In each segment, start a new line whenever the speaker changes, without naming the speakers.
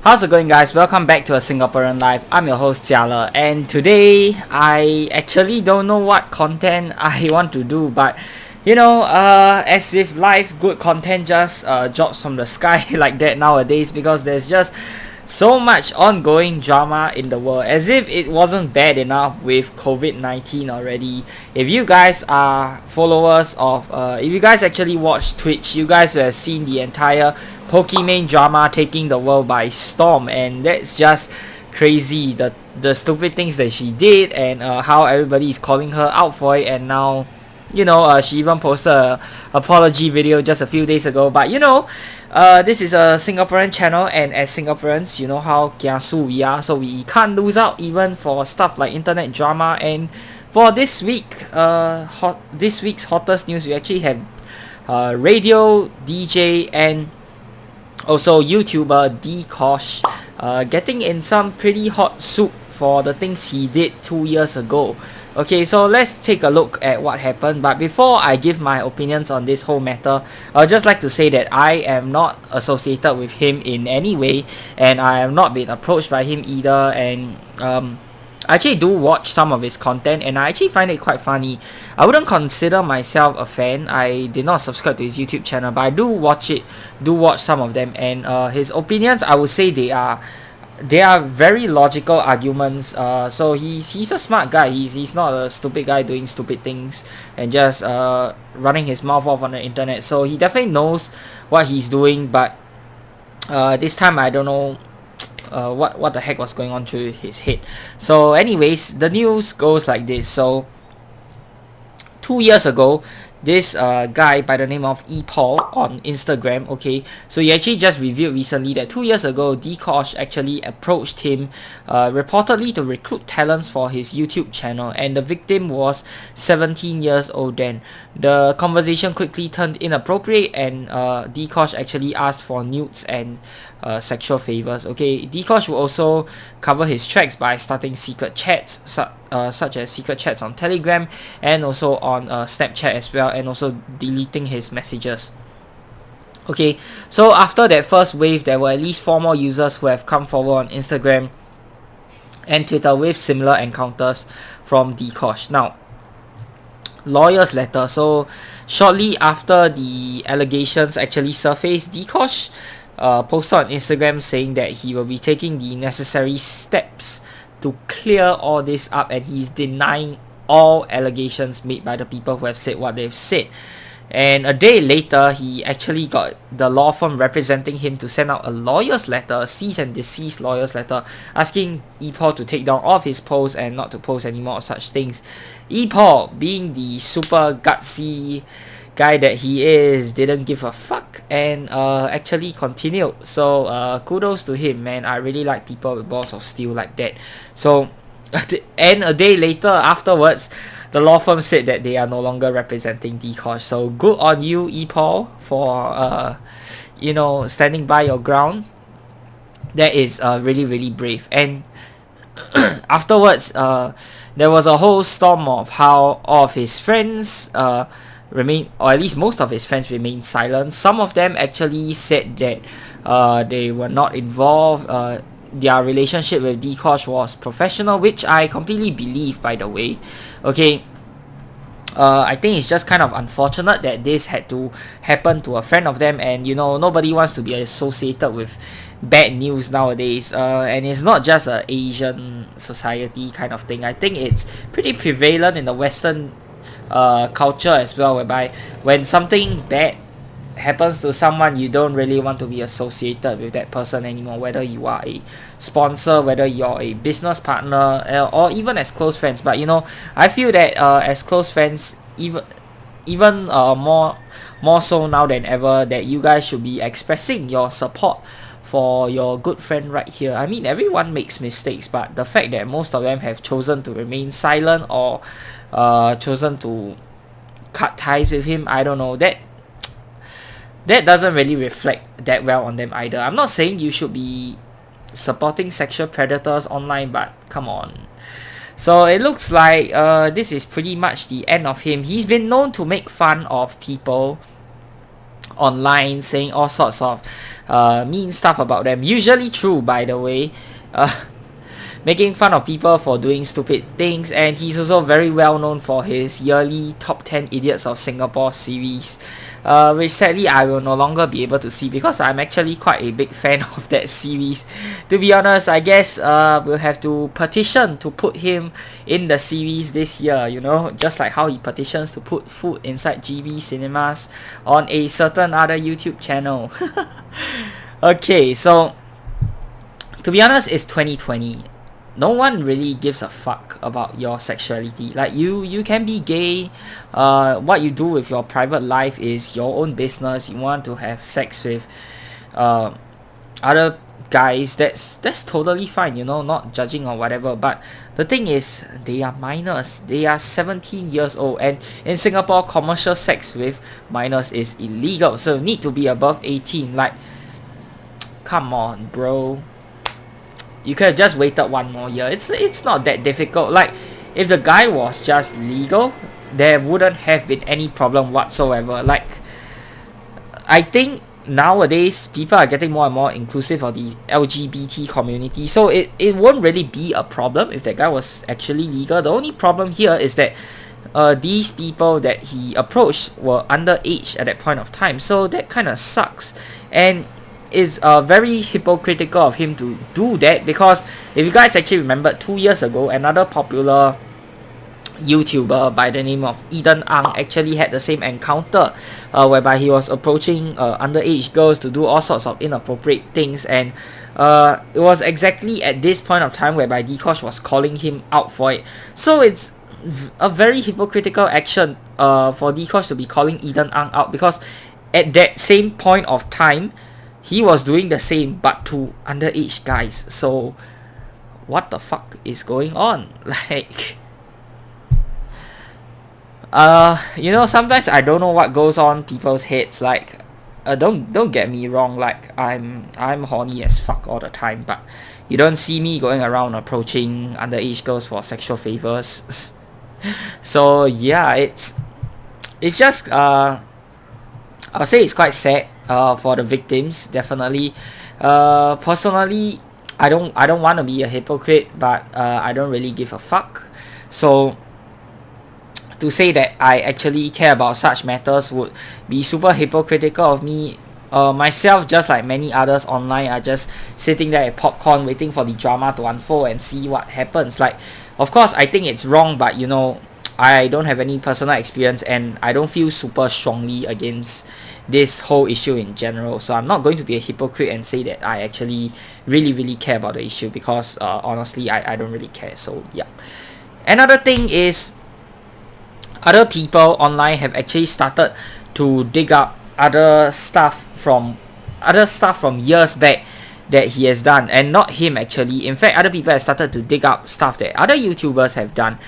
How's it going, guys? Welcome back to a Singaporean Life. I'm your host Jiala, and today I actually don't know what content I want to do, but as with life, good content just drops from the sky like that nowadays, because there's just so much ongoing drama in the world, as if it wasn't bad enough with COVID-19 already. If you guys are followers of if you guys actually watch Twitch, you guys will have seen the entire Pokemon drama taking the world by storm, and that's just crazy, the stupid things that she did, and how everybody is calling her out for it. And now she even posted a apology video just a few days ago. But this is a Singaporean channel, and as Singaporeans, you know how kiasu we are, so we can't lose out even for stuff like internet drama. And for this week, this week's hottest news, we actually have radio DJ and also YouTuber Dee Kosh getting in some pretty hot soup for the things he did 2 years ago. Okay, so let's take a look at what happened. But before I give my opinions on this whole matter, I'd just like to say that I am not associated with him in any way, and I have not been approached by him either. And I actually do watch some of his content, and I actually find it quite funny. I wouldn't consider myself a fan. I did not subscribe to his YouTube channel, but I do watch some of them, and his opinions, I would say they are very logical arguments. So he's a smart guy. He's not a stupid guy doing stupid things and just running his mouth off on the internet. So he definitely knows what he's doing, but this time I don't know what the heck was going on through his head. So anyways, the news goes like this. So 2 years ago, this guy by the name of Paul on Instagram, okay, so he actually just revealed recently that 2 years ago, Dee Kosh actually approached him reportedly to recruit talents for his YouTube channel, and the victim was 17 years old then. The conversation quickly turned inappropriate, and Dee Kosh actually asked for nudes and sexual favors. Okay, Dee Kosh will also cover his tracks by starting secret chats, such as secret chats on Telegram and also on Snapchat as well, and also deleting his messages. Okay, so after that first wave, there were at least 4 more users who have come forward on Instagram and Twitter with similar encounters from Dee Kosh. Now, lawyer's letter. So shortly after the allegations actually surfaced, Dee Kosh posted on Instagram saying that he will be taking the necessary steps to clear all this up, and he's denying all allegations made by the people who have said what they've said. And a day later, he actually got the law firm representing him to send out a lawyer's letter, a cease and desist lawyer's letter, asking Paul to take down all of his posts and not to post any more of such things. Paul, being the super gutsy guy that he is, didn't give a fuck and actually continued. So kudos to him, man. I really like people with balls of steel like that. So and a day later, afterwards, the law firm said that they are no longer representing Dee Kosh. So good on you, Paul, for standing by your ground. That is really, really brave. And afterwards, there was a whole storm of how all of his friends remain, or at least most of his friends, remained silent. Some of them actually said that they were not involved. Their relationship with Dee Kosh was professional, which I completely believe, by the way. Okay, I think it's just kind of unfortunate that this had to happen to a friend of them, and nobody wants to be associated with bad news nowadays, and it's not just a Asian society kind of thing. I think it's pretty prevalent in the Western culture as well, whereby when something bad happens to someone, you don't really want to be associated with that person anymore, whether you are a sponsor, whether you're a business partner, or even as close friends. But I feel that as close friends, even more so now than ever, that you guys should be expressing your support for your good friend right here. I mean, everyone makes mistakes, but the fact that most of them have chosen to remain silent or chosen to cut ties with him, I don't know, that doesn't really reflect that well on them either. I'm not saying you should be supporting sexual predators online, but come on. So it looks like this is pretty much the end of him. He's been known to make fun of people online, saying all sorts of mean stuff about them. Usually true, by the way. Making fun of people for doing stupid things, and he's also very well known for his yearly Top 10 Idiots of Singapore series, which sadly I will no longer be able to see because I'm actually quite a big fan of that series. To be honest, I guess we'll have to petition to put him in the series this year, you know, just like how he petitions to put food inside GB cinemas on a certain other YouTube channel. Okay, so to be honest, it's 2020. No one really gives a fuck about your sexuality. Like, you can be gay. What you do with your private life is your own business. You want to have sex with other guys, that's totally fine, you know, not judging or whatever. But the thing is, they are minors. They are 17 years old, and in Singapore, commercial sex with minors is illegal, so you need to be above 18. Like, come on, bro. You could have just waited one more year. It's not that difficult. Like, if the guy was just legal, there wouldn't have been any problem whatsoever. Like, I think nowadays people are getting more and more inclusive of the LGBT community, so it won't really be a problem if that guy was actually legal. The only problem here is that these people that he approached were underage at that point of time, so that kind of sucks. And it's very hypocritical of him to do that, because if you guys actually remember, 2 years ago, another popular YouTuber by the name of Eden Ang actually had the same encounter, whereby he was approaching underage girls to do all sorts of inappropriate things, and it was exactly at this point of time whereby Dee Kosh was calling him out for it. So it's a very hypocritical action for Dee Kosh to be calling Eden Ang out, because at that same point of time, he was doing the same but to underage guys. So what the fuck is going on? Like, you know, sometimes I don't know what goes on people's heads. Like, don't get me wrong, like, I'm horny as fuck all the time, but you don't see me going around approaching underage girls for sexual favors. So yeah, it's just I'll say it's quite sad for the victims, definitely. Personally, I don't want to be a hypocrite, but I don't really give a fuck. So to say that I actually care about such matters would be super hypocritical of me. Myself, just like many others online, are just sitting there at popcorn waiting for the drama to unfold and see what happens. Like, of course I think it's wrong, but you know, I don't have any personal experience and I don't feel super strongly against this whole issue in general, so I'm not going to be a hypocrite and say that I actually really care about the issue, because honestly I don't really care. So yeah. Another thing is, other people online have actually started to dig up other stuff from years back that he has done, and not him actually. In fact, other people have started to dig up stuff that other YouTubers have done.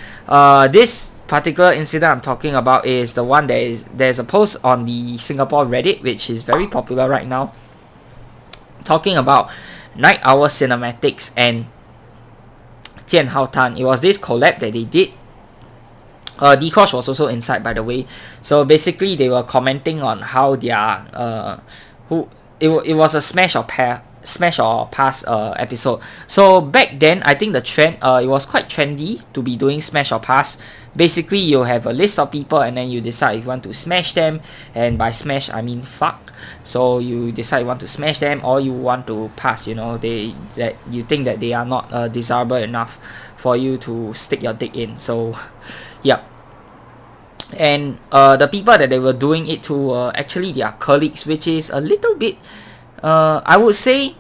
This particular incident I'm talking about is the one there's a post on the Singapore Reddit, which is very popular right now, talking about Night Owl Cinematics and Jian Hao Tan. It was this collab that they did. Dee Kosh was also inside, by the way. So basically they were commenting on how their it was a smash or pass episode. So back then, I think the trend, it was quite trendy to be doing smash or pass. Basically, you have a list of people and then you decide if you want to smash them, and by smash I mean fuck. So you decide you want to smash them or you want to pass, you know, that you think that they are not desirable enough for you to stick your dick in. So yeah. And the people that they were doing it to were actually their colleagues, which is a little bit, I would say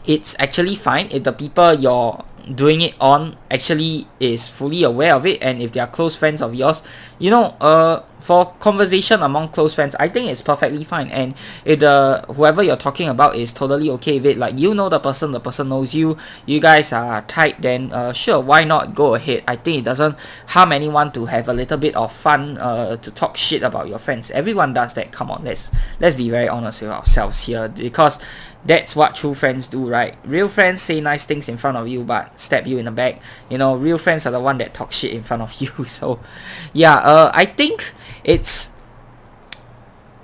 it's actually fine if the people you're doing it on actually is fully aware of it, and if they are close friends of yours, you know, for conversation among close friends, I think it's perfectly fine. And if whoever you're talking about is totally okay with it, like, you know the person knows you guys are tight, then sure, why not go ahead. I think it doesn't harm anyone to have a little bit of fun, to talk shit about your friends. Everyone does that. Come on, let's be very honest with ourselves here, because that's what true friends do, right? Real friends say nice things in front of you but stab you in the back. You know, real friends are the one that talk shit in front of you. So yeah, I think it's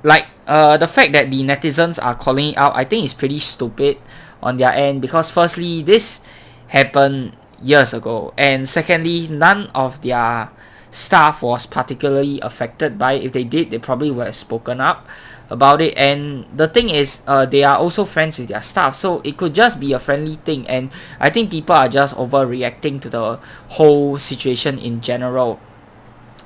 like the fact that the netizens are calling it out, I think it's pretty stupid on their end, because firstly, this happened years ago, and secondly, none of their staff was particularly affected by it. If they did, they probably would have spoken up about it. And the thing is, they are also friends with their staff, so it could just be a friendly thing. And I think people are just overreacting to the whole situation in general.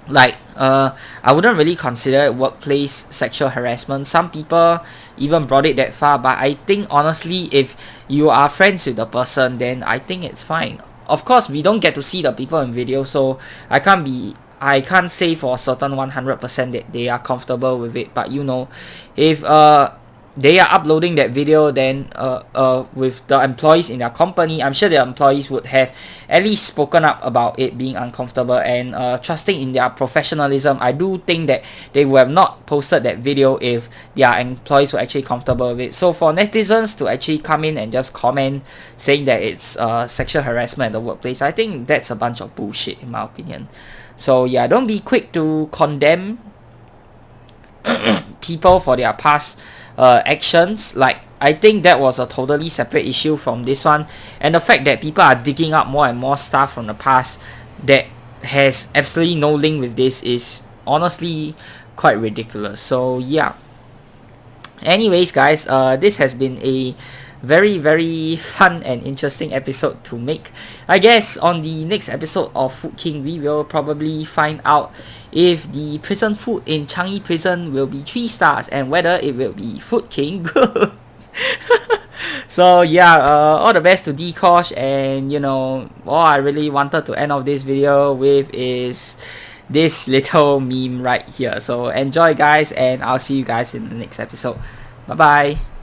Like I wouldn't really consider it workplace sexual harassment. Some people even brought it that far, but I think honestly, if you are friends with the person, then I think it's fine. Of course, we don't get to see the people in video, so I can't say for certain 100% that they are comfortable with it. But you know, if they are uploading that video, then with the employees in their company, I'm sure their employees would have at least spoken up about it being uncomfortable, and trusting in their professionalism, I do think that they would have not posted that video if their employees were actually comfortable with it. So for netizens to actually come in and just comment saying that it's sexual harassment at the workplace, I think that's a bunch of bullshit in my opinion. So yeah, don't be quick to condemn people for their past actions. Like, I think that was a totally separate issue from this one, and the fact that people are digging up more and more stuff from the past that has absolutely no link with this is honestly quite ridiculous. So yeah, anyways guys, this has been a very fun and interesting episode to make. I guess on the next episode of Food King, we will probably find out if the prison food in Changi prison will be 3 stars and whether it will be Food King good. So yeah, all the best to Dee Kosh, and you know, all I really wanted to end off this video with is this little meme right here. So enjoy guys, and I'll see you guys in the next episode. Bye bye.